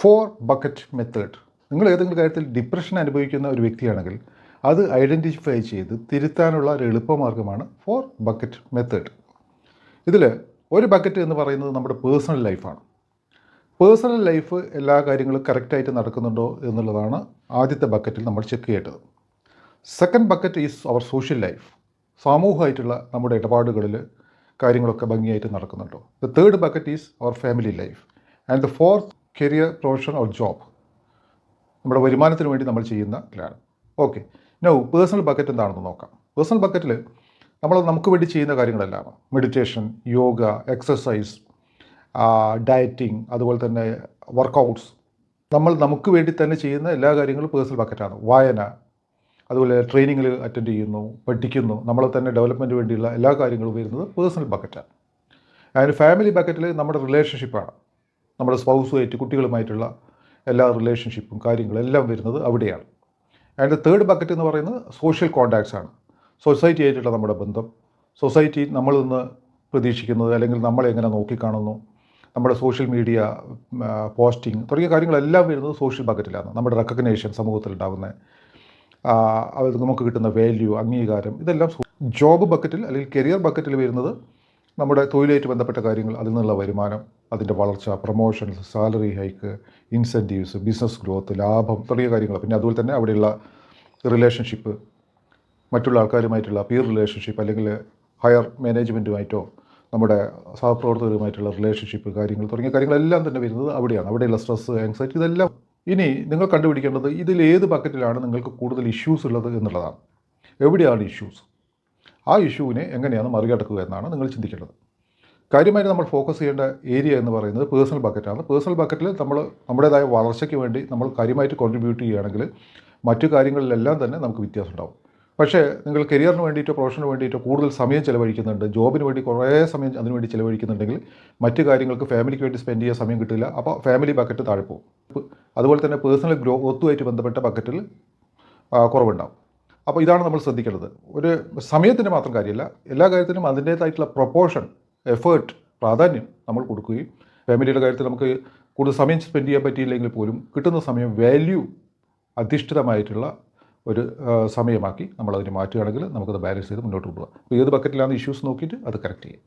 Four bucket method. നിങ്ങൾ ഏതെങ്കിലും കാര്യത്തിൽ ഡിപ്രഷൻ അനുഭവിക്കുന്ന ഒരു വ്യക്തിയാണെങ്കിൽ അത് ഐഡൻറ്റിഫൈ ചെയ്ത് തിരുത്താനുള്ള ഒരു എളുപ്പമാർഗ്ഗമാണ് ഫോർ ബക്കറ്റ് മെത്തേഡ്. ഇതിൽ ഒരു ബക്കറ്റ് എന്ന് പറയുന്നത് നമ്മുടെ പേഴ്സണൽ ലൈഫാണ്. പേഴ്സണൽ ലൈഫ് എല്ലാ കാര്യങ്ങളും കറക്റ്റായിട്ട് നടക്കുന്നുണ്ടോ എന്നുള്ളതാണ് ആദ്യത്തെ ബക്കറ്റിൽ നമ്മൾ ചെക്ക് ചെയ്യേണ്ടത്. Second bucket is our social life. സാമൂഹമായിട്ടുള്ള നമ്മുടെ ഇടപാടുകളിൽ കാര്യങ്ങളൊക്കെ ഭംഗിയായിട്ട് നടക്കുന്നുണ്ടോ. The third bucket is our family life. And the fourth career, profession or job. നമ്മുടെ വരുമാനത്തിന് വേണ്ടി നമ്മൾ ചെയ്യുന്ന plan. Okay, now personal bucket എന്താണെന്ന് നോക്കാം. പേഴ്സണൽ ബക്കറ്റിൽ നമ്മൾ നമുക്ക് വേണ്ടി ചെയ്യുന്ന കാര്യങ്ങളെല്ലാം മെഡിറ്റേഷൻ, യോഗ, എക്സസൈസ്, ഡയറ്റിംഗ്, അതുപോലെ തന്നെ വർക്കൗട്ട്സ്, നമ്മൾ നമുക്ക് വേണ്ടി തന്നെ ചെയ്യുന്ന എല്ലാ കാര്യങ്ങളും പേഴ്സണൽ ബക്കറ്റാണ്. വായന, അതുപോലെ ട്രെയിനിങ്ങിൽ അറ്റൻഡ് ചെയ്യുന്നു, പഠിക്കുന്നു, നമ്മളെ തന്നെ ഡെവലപ്മെൻറ്റ് വേണ്ടിയുള്ള എല്ലാ കാര്യങ്ങളും വരുന്നത് പേഴ്സണൽ ബക്കറ്റാണ്. ആൻഡ് ഫാമിലി ബക്കറ്റിൽ നമ്മുടെ റിലേഷൻഷിപ്പാണ്. നമ്മുടെ സ്പൗസുമായിട്ട്, കുട്ടികളുമായിട്ടുള്ള എല്ലാ റിലേഷൻഷിപ്പും കാര്യങ്ങളും എല്ലാം വരുന്നത് അവിടെയാണ്. ആൻഡ് തേർഡ് ബക്കറ്റ് എന്ന് പറയുന്നത് സോഷ്യൽ കോണ്ടാക്ട്സ് ആണ്. സൊസൈറ്റി ആയിട്ടുള്ള നമ്മുടെ ബന്ധം, സൊസൈറ്റി നമ്മളിൽ നിന്ന് പ്രതീക്ഷിക്കുന്നത് അല്ലെങ്കിൽ നമ്മളെ എങ്ങനെ നോക്കിക്കാണുന്നു, നമ്മുടെ സോഷ്യൽ മീഡിയ പോസ്റ്റിംഗ് തുടങ്ങിയ കാര്യങ്ങളെല്ലാം വരുന്നത് സോഷ്യൽ ബക്കറ്റിലാണ്. നമ്മുടെ റെക്കഗ്നേഷൻ സമൂഹത്തിലുണ്ടാകുന്ന അത് നമുക്ക് കിട്ടുന്ന വാല്യൂ, അംഗീകാരം, ഇതെല്ലാം ജോബ് ബക്കറ്റിൽ അല്ലെങ്കിൽ കരിയർ ബക്കറ്റിൽ വരുന്നത് നമ്മുടെ തൊഴിലായിട്ട് ബന്ധപ്പെട്ട കാര്യങ്ങൾ, അതിൽ നിന്നുള്ള വരുമാനം, അതിൻ്റെ വളർച്ച, promotions, salary hike, incentives, business growth, ലാഭം തുടങ്ങിയ കാര്യങ്ങൾ. പിന്നെ അതുപോലെ തന്നെ അവിടെയുള്ള റിലേഷൻഷിപ്പ്, മറ്റുള്ള ആൾക്കാരുമായിട്ടുള്ള പിയർ റിലേഷൻഷിപ്പ് അല്ലെങ്കിൽ ഹയർ മാനേജ്മെൻറ്റുമായിട്ടോ നമ്മുടെ സഹപ്രവർത്തകരുമായിട്ടുള്ള റിലേഷൻഷിപ്പ് കാര്യങ്ങൾ തുടങ്ങിയ കാര്യങ്ങളെല്ലാം തന്നെ വരുന്നത് അവിടെയാണ്. അവിടെയുള്ള സ്ട്രെസ്സ്, ആങ്സൈറ്റി, ഇതെല്ലാം. ഇനി നിങ്ങൾ കണ്ടുപിടിക്കേണ്ടത് ഇതിൽ ഏത് ബക്കറ്റിലാണ് നിങ്ങൾക്ക് കൂടുതൽ ഇഷ്യൂസ് ഉള്ളത് എന്നുള്ളതാണ്. എവിടെയാണ് ഇഷ്യൂസ്? ആ ഇഷ്യൂവിനെ എങ്ങനെയാണ് മറികടക്കുക എന്നാണ് നിങ്ങൾ ചിന്തിക്കേണ്ടത്. കാര്യമായിട്ട് നമ്മൾ ഫോക്കസ് ചെയ്യേണ്ട ഏരിയ എന്ന് പറയുന്നത് പേഴ്സണൽ ബക്കറ്റാണ്. പേഴ്സണൽ ബക്കറ്റിൽ നമ്മൾ നമ്മുടേതായ വളർച്ചയ്ക്ക് വേണ്ടി നമ്മൾ കാര്യമായിട്ട് കോൺട്രിബ്യൂട്ട് ചെയ്യുകയാണെങ്കിൽ മറ്റു കാര്യങ്ങളിലെല്ലാം തന്നെ നമുക്ക് വ്യത്യാസം ഉണ്ടാവും. പക്ഷേ നിങ്ങൾ കരിയറിന് വേണ്ടിയിട്ടോ പ്രൊഫഷന് വേണ്ടിയിട്ടോ കൂടുതൽ സമയം ചിലവഴിക്കുന്നുണ്ട്, ജോബിന് വേണ്ടി കുറേ സമയം അതിനുവേണ്ടി ചിലവഴിക്കുന്നുണ്ടെങ്കിൽ മറ്റു കാര്യങ്ങൾക്ക് ഫാമിലിക്ക് വേണ്ടി സ്പെൻഡ് ചെയ്യാൻ സമയം കിട്ടില്ല. അപ്പോൾ ഫാമിലി ബക്കറ്റ് താഴെ പോകും. അതുപോലെ തന്നെ പേഴ്സണൽ ഗ്രോത്തുമായിട്ട് ബന്ധപ്പെട്ട ബക്കറ്റിൽ കുറവുണ്ടാവും. അപ്പോൾ ഇതാണ് നമ്മൾ ശ്രദ്ധിക്കേണ്ടത്. ഒരു സമയത്തിന് മാത്രം കാര്യമില്ല, എല്ലാ കാര്യത്തിനും അതിൻ്റേതായിട്ടുള്ള പ്രൊപ്പോർഷൻ, എഫേർട്ട്, പ്രാധാന്യം നമ്മൾ കൊടുക്കുകയും ഫാമിലിയുടെ കാര്യത്തിൽ നമുക്ക് കൂടുതൽ സമയം സ്പെൻഡ് ചെയ്യാൻ പറ്റിയില്ലെങ്കിൽ പോലും കിട്ടുന്ന സമയം വാല്യൂ അധിഷ്ഠിതമായിട്ടുള്ള ഒരു സമയമാക്കി നമ്മളതിനെ മാറ്റുകയാണെങ്കിൽ നമുക്കത് ബാലൻസ് ചെയ്ത് മുന്നോട്ട് കൊണ്ടുപോകാം. അപ്പോൾ ഏത് ബക്കറ്റിലാണ് ഇഷ്യൂസ് നോക്കിയിട്ട് അത് കറക്റ്റ് ചെയ്യാം.